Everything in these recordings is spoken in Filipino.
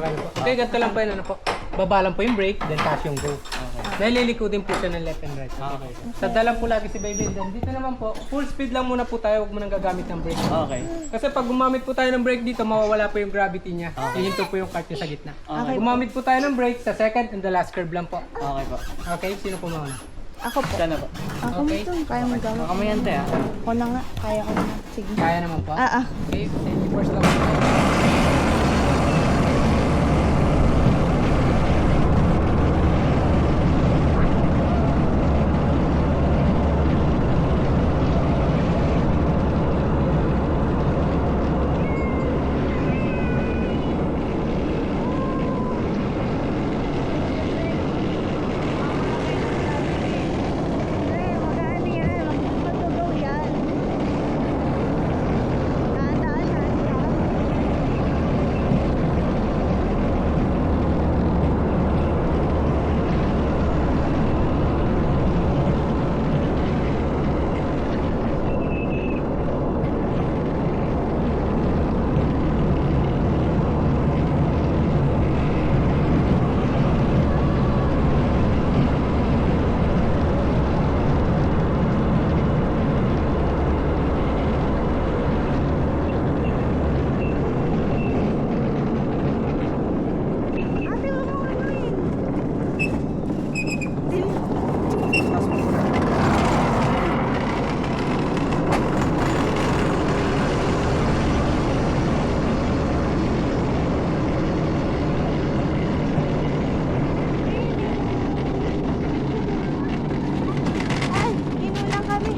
Okay na po. Okay, ganito lang po yun, ano po. Baba lang po yung brake, then taas yung go. Dahil lilikudin po siya ng left and right. Okay. Tanda lang po lagi si baby. Then dito naman po, full speed lang muna po tayo, huwag mo nang gagamit ng brake. Okay. Kasi pag gumamit po tayo ng brake dito, mawawala po yung gravity niya. Hihinto po yung kart niya sa gitna. Okay. Gumamit po tayo ng brake sa second and the last curve lang po. Okay po. Okay, sino po mauna? Ako po. Sana po. Ako Okay. mo kaya mo gawin. Baka may ante ah. Ako na nga, kaya ko na. Sige. Kaya naman po. Ah. Okay, safety first lang po. Ay, inulan kami.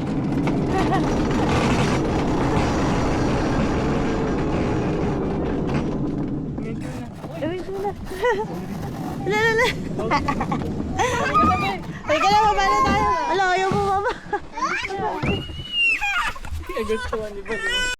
Uy, wala. Lala. Teka lang, baba na tayo. Ala, ayaw mo baba. Gusto mo, di ba?